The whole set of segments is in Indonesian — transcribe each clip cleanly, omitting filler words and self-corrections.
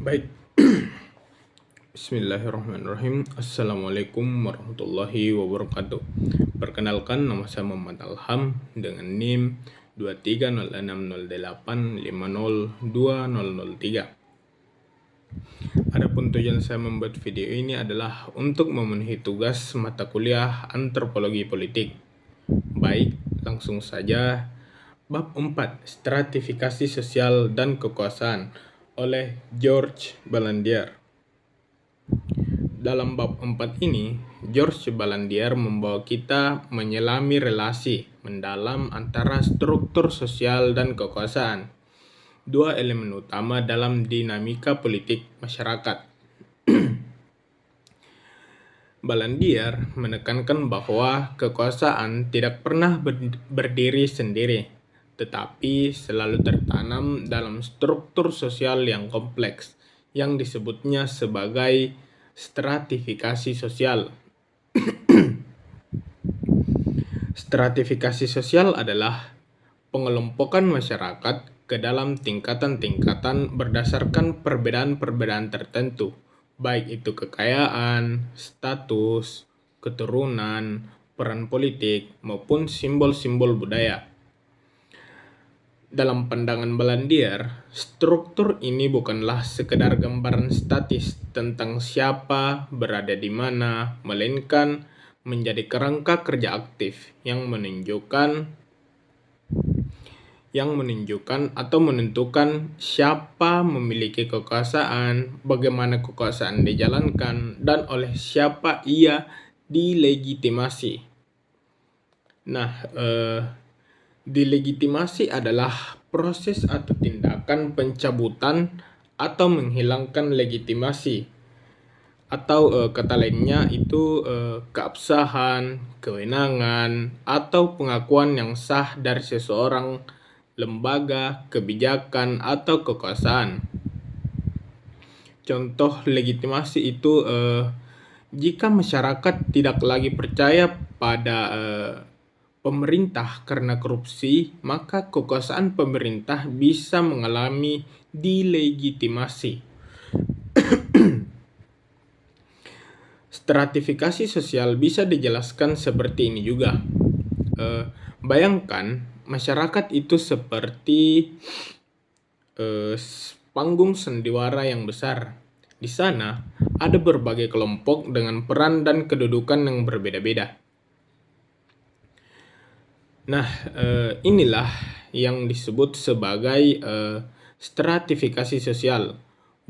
Baik, Bismillahirrahmanirrahim. Assalamualaikum warahmatullahi wabarakatuh. Perkenalkan, nama saya Muhammad Alham dengan NIM 230608502003. Adapun tujuan saya membuat video ini adalah untuk memenuhi tugas mata kuliah Antropologi Politik. Baik, langsung saja. Bab 4, Stratifikasi Sosial dan Kekuasaan oleh George Balandier. Dalam bab 4 ini, George Balandier membawa kita menyelami relasi mendalam antara struktur sosial dan kekuasaan, dua elemen utama dalam dinamika politik masyarakat. Balandier menekankan bahwa kekuasaan tidak pernah berdiri sendiri, tetapi selalu tertanam dalam struktur sosial yang kompleks, yang disebutnya sebagai stratifikasi sosial. Stratifikasi sosial adalah pengelompokan masyarakat ke dalam tingkatan-tingkatan berdasarkan perbedaan-perbedaan tertentu, baik itu kekayaan, status, keturunan, peran politik, maupun simbol-simbol budaya. Dalam pandangan Balandier, struktur ini bukanlah sekedar gambaran statis tentang siapa berada di mana, melainkan menjadi kerangka kerja aktif yang menunjukkan atau menentukan siapa memiliki kekuasaan, bagaimana kekuasaan dijalankan, dan oleh siapa ia dilegitimasi. Delegitimasi adalah proses atau tindakan pencabutan atau menghilangkan legitimasi, atau kata lainnya itu keabsahan, kewenangan, atau pengakuan yang sah dari seseorang, lembaga, kebijakan, atau kekuasaan. Contoh legitimasi itu jika masyarakat tidak lagi percaya pada pemerintah karena korupsi, maka kekuasaan pemerintah bisa mengalami delegitimasi. Stratifikasi sosial bisa dijelaskan seperti ini juga. Bayangkan masyarakat itu seperti panggung sandiwara yang besar. Di sana ada berbagai kelompok dengan peran dan kedudukan yang berbeda-beda. Inilah yang disebut sebagai stratifikasi sosial,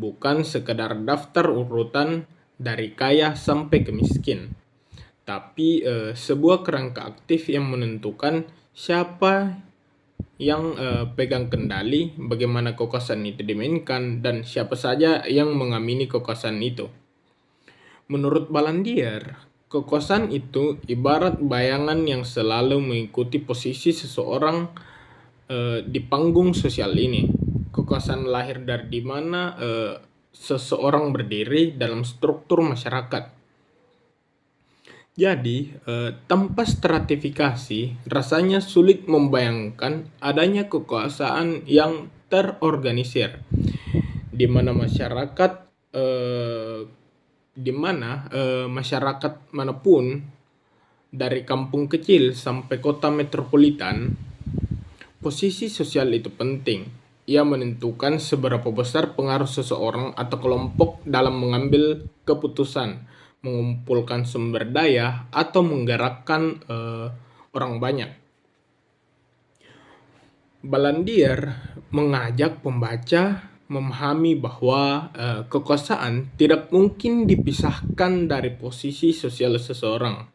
bukan sekedar daftar urutan dari kaya sampai ke miskin, tapi sebuah kerangka aktif yang menentukan siapa yang pegang kendali, bagaimana kekuasaan itu dimainkan, dan siapa saja yang mengamini kekuasaan itu. Menurut Balandier, kekuasaan itu ibarat bayangan yang selalu mengikuti posisi seseorang di panggung sosial ini. Kekuasaan lahir dari di mana seseorang berdiri dalam struktur masyarakat. Jadi, tanpa stratifikasi, rasanya sulit membayangkan adanya kekuasaan yang terorganisir, di mana masyarakat manapun, dari kampung kecil sampai kota metropolitan, posisi sosial itu penting. Ia menentukan seberapa besar pengaruh seseorang atau kelompok dalam mengambil keputusan, mengumpulkan sumber daya, atau menggerakkan orang banyak. Balandier mengajak pembaca memahami bahwa kekuasaan tidak mungkin dipisahkan dari posisi sosial seseorang.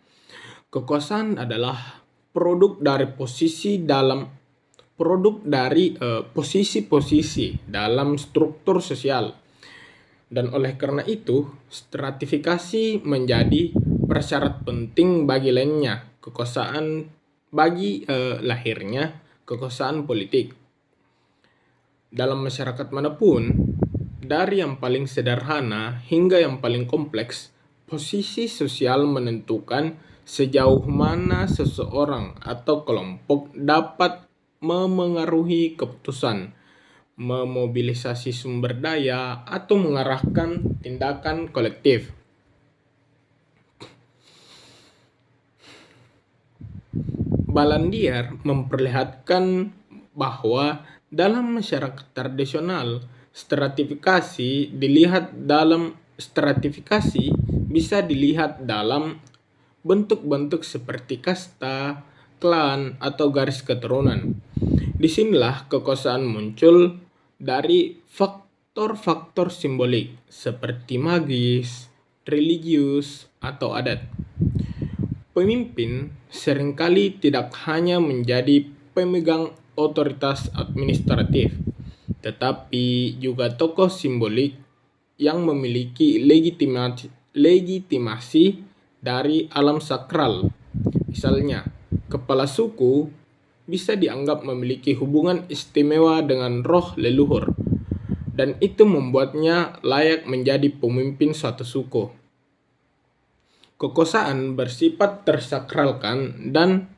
Kekuasaan adalah produk dari posisi-posisi dalam struktur sosial. Dan oleh karena itu, stratifikasi menjadi persyarat penting bagi lahirnya kekuasaan politik. Dalam masyarakat manapun, dari yang paling sederhana hingga yang paling kompleks, posisi sosial menentukan sejauh mana seseorang atau kelompok dapat memengaruhi keputusan, memobilisasi sumber daya, atau mengarahkan tindakan kolektif. Balandier memperlihatkan bahwa dalam masyarakat tradisional, stratifikasi bisa dilihat dalam bentuk-bentuk seperti kasta, klan, atau garis keturunan. Disinilah kekuasaan muncul dari faktor-faktor simbolik seperti magis, religius, atau adat. Pemimpin seringkali tidak hanya menjadi pemegang otoritas administratif, tetapi juga tokoh simbolik yang memiliki legitimasi dari alam sakral. Misalnya, kepala suku bisa dianggap memiliki hubungan istimewa dengan roh leluhur, dan itu membuatnya layak menjadi pemimpin suatu suku. Kekuasaan bersifat tersakralkan dan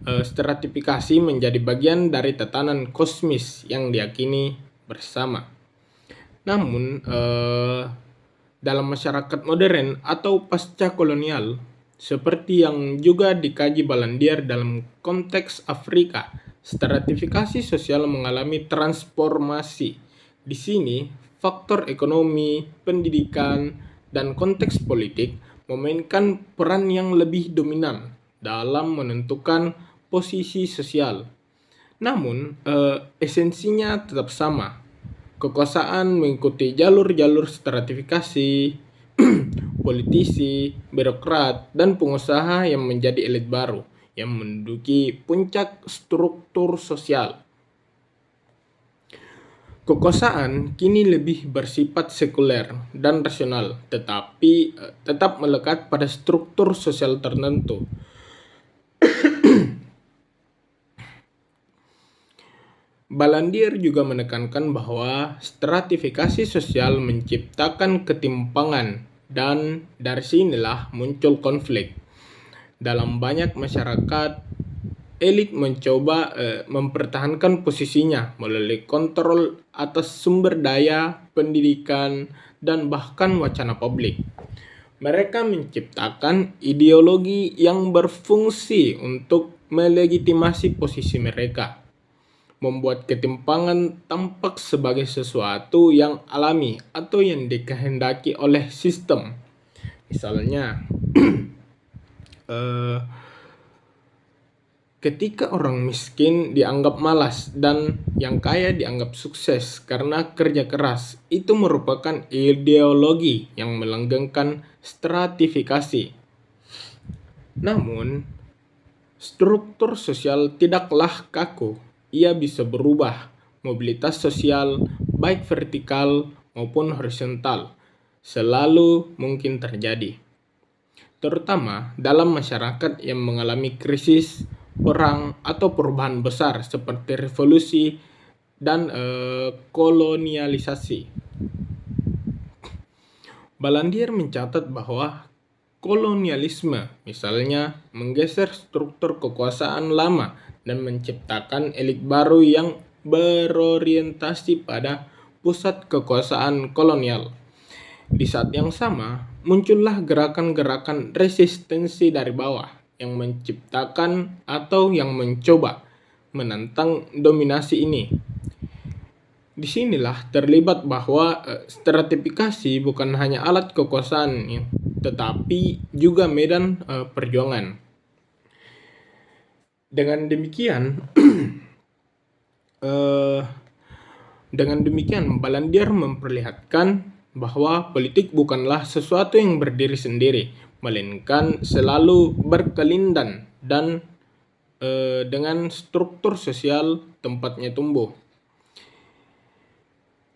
stratifikasi menjadi bagian dari tatanan kosmis yang diyakini bersama. Namun, dalam masyarakat modern atau pasca kolonial, seperti yang juga dikaji Balandier dalam konteks Afrika, stratifikasi sosial mengalami transformasi. Di sini, faktor ekonomi, pendidikan, dan konteks politik memainkan peran yang lebih dominan dalam menentukan posisi sosial. Namun, esensinya tetap sama. Kekuasaan mengikuti jalur-jalur stratifikasi, politisi, birokrat, dan pengusaha yang menjadi elit baru yang menduduki puncak struktur sosial. Kekuasaan kini lebih bersifat sekuler dan rasional, tetapi tetap melekat pada struktur sosial tertentu. Balandier juga menekankan bahwa stratifikasi sosial menciptakan ketimpangan dan dari sinilah muncul konflik. Dalam banyak masyarakat, elit mencoba mempertahankan posisinya melalui kontrol atas sumber daya, pendidikan, dan bahkan wacana publik. Mereka menciptakan ideologi yang berfungsi untuk melegitimasi posisi mereka, membuat ketimpangan tampak sebagai sesuatu yang alami atau yang dikehendaki oleh sistem. Misalnya, ketika orang miskin dianggap malas dan yang kaya dianggap sukses karena kerja keras, itu merupakan ideologi yang melanggengkan stratifikasi. Namun, struktur sosial tidaklah kaku. Ia bisa berubah. Mobilitas sosial, baik vertikal maupun horizontal, selalu mungkin terjadi. Terutama dalam masyarakat yang mengalami krisis, perang, atau perubahan besar seperti revolusi dan kolonialisasi. Balandier mencatat bahwa kolonialisme, misalnya, menggeser struktur kekuasaan lama dan menciptakan elit baru yang berorientasi pada pusat kekuasaan kolonial. Di saat yang sama, muncullah gerakan-gerakan resistensi dari bawah yang menciptakan atau yang mencoba menantang dominasi ini. Disinilah terlibat bahwa stratifikasi bukan hanya alat kekuasaan, tetapi juga medan perjuangan. Dengan demikian, Balandier memperlihatkan bahwa politik bukanlah sesuatu yang berdiri sendiri, melainkan selalu berkelindan dan dengan struktur sosial tempatnya tumbuh.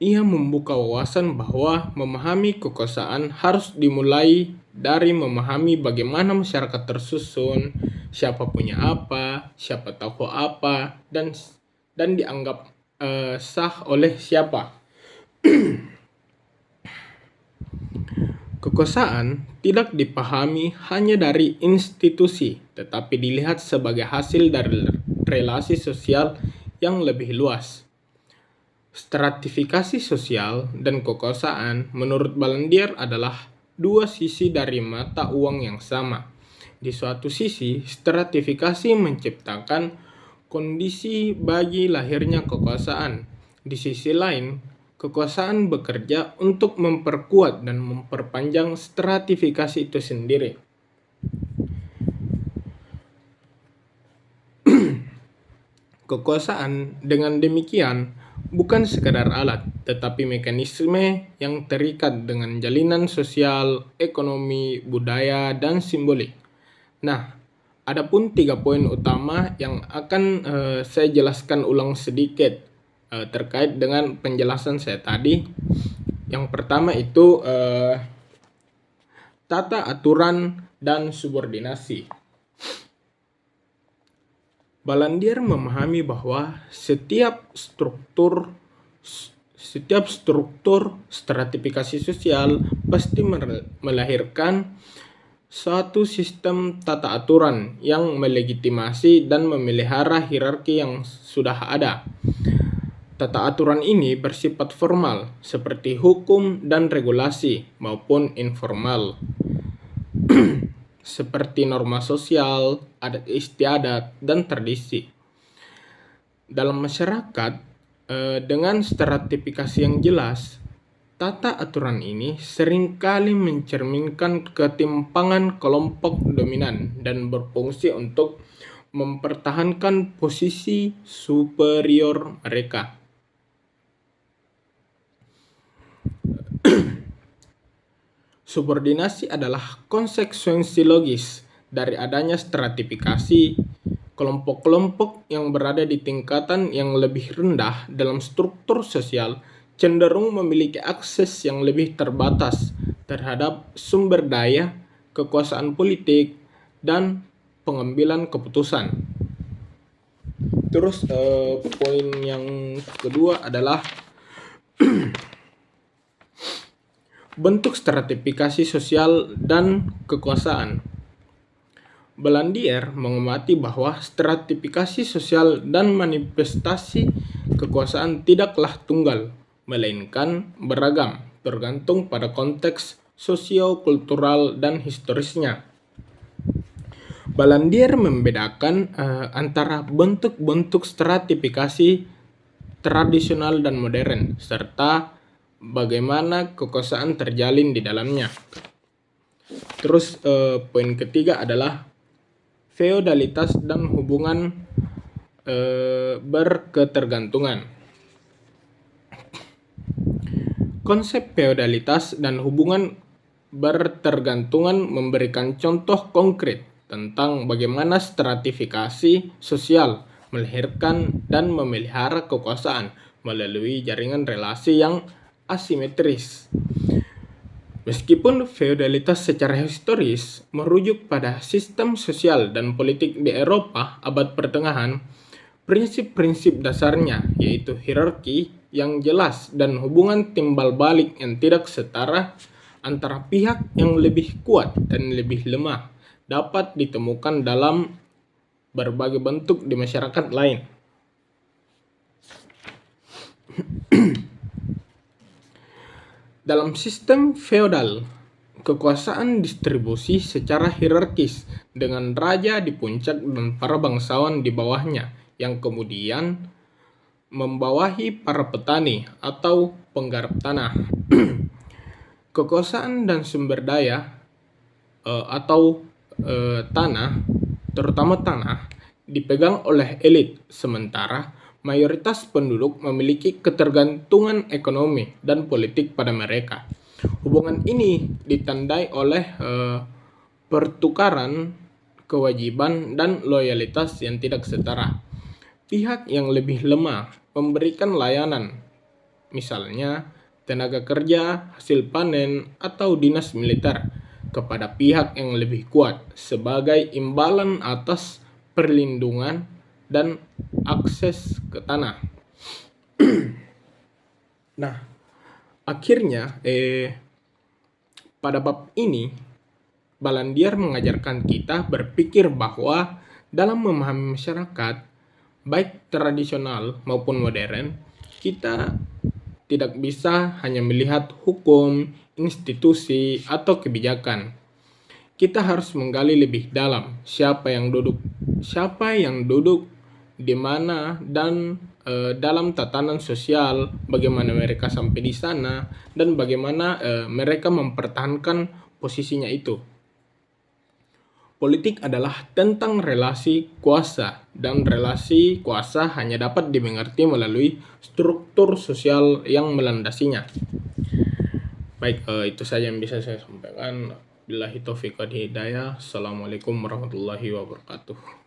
Ia membuka wawasan bahwa memahami kekuasaan harus dimulai dari memahami bagaimana masyarakat tersusun, siapa punya apa, siapa tahu apa, dan dianggap sah oleh siapa. Kekuasaan tidak dipahami hanya dari institusi, tetapi dilihat sebagai hasil dari relasi sosial yang lebih luas. Stratifikasi sosial dan kekuasaan menurut Balandier adalah dua sisi dari mata uang yang sama. Di suatu sisi, stratifikasi menciptakan kondisi bagi lahirnya kekuasaan. Di sisi lain, kekuasaan bekerja untuk memperkuat dan memperpanjang stratifikasi itu sendiri. Kekuasaan dengan demikian bukan sekadar alat, tetapi mekanisme yang terikat dengan jalinan sosial, ekonomi, budaya, dan simbolik. Nah, adapun 3 poin utama yang akan saya jelaskan ulang sedikit terkait dengan penjelasan saya tadi. Yang pertama itu tata aturan dan subordinasi. Balandier memahami bahwa setiap struktur stratifikasi sosial pasti melahirkan suatu sistem tata aturan yang melegitimasi dan memelihara hierarki yang sudah ada. Tata aturan ini bersifat formal, seperti hukum dan regulasi, maupun informal, seperti norma sosial, adat istiadat, dan tradisi. Dalam masyarakat, dengan stratifikasi yang jelas, tata aturan ini seringkali mencerminkan ketimpangan kelompok dominan dan berfungsi untuk mempertahankan posisi superior mereka. Subordinasi adalah konsekuensi logis dari adanya stratifikasi. Kelompok-kelompok yang berada di tingkatan yang lebih rendah dalam struktur sosial cenderung memiliki akses yang lebih terbatas terhadap sumber daya, kekuasaan politik, dan pengambilan keputusan. Terus poin yang kedua adalah bentuk stratifikasi sosial dan kekuasaan. Balandier mengamati bahwa stratifikasi sosial dan manifestasi kekuasaan tidaklah tunggal, melainkan beragam, tergantung pada konteks sosio-kultural dan historisnya. Balandier membedakan antara bentuk-bentuk stratifikasi tradisional dan modern, serta bagaimana kekuasaan terjalin di dalamnya. Terus poin ketiga adalah feodalitas dan hubungan berketergantungan. Konsep feodalitas dan hubungan bertergantungan memberikan contoh konkret tentang bagaimana stratifikasi sosial melahirkan dan memelihara kekuasaan melalui jaringan relasi yang asimetris. Meskipun feodalitas secara historis merujuk pada sistem sosial dan politik di Eropa abad pertengahan, prinsip-prinsip dasarnya yaitu hierarki yang jelas dan hubungan timbal balik yang tidak setara antara pihak yang lebih kuat dan lebih lemah dapat ditemukan dalam berbagai bentuk di masyarakat lain. Dalam sistem feodal, kekuasaan distribusi secara hierarkis dengan raja di puncak dan para bangsawan di bawahnya yang kemudian membawahi para petani atau penggarap tanah. Kekuasaan dan sumber daya atau tanah, terutama tanah, dipegang oleh elit, sementara mayoritas penduduk memiliki ketergantungan ekonomi dan politik pada mereka. Hubungan ini ditandai oleh pertukaran kewajiban dan loyalitas yang tidak setara. Pihak yang lebih lemah memberikan layanan, misalnya tenaga kerja, hasil panen, atau dinas militer, kepada pihak yang lebih kuat sebagai imbalan atas perlindungan dan akses ke tanah. Nah, akhirnya pada bab ini Balandier mengajarkan kita berpikir bahwa dalam memahami masyarakat baik tradisional maupun modern, kita tidak bisa hanya melihat hukum, institusi, atau kebijakan. Kita harus menggali lebih dalam siapa yang duduk di mana, dan dalam tatanan sosial, bagaimana mereka sampai di sana, dan bagaimana mereka mempertahankan posisinya itu. Politik adalah tentang relasi kuasa, dan relasi kuasa hanya dapat dimengerti melalui struktur sosial yang melandasinya. Baik, itu saja yang bisa saya sampaikan. Billahi taufiq wal hidayah. Assalamualaikum warahmatullahi wabarakatuh.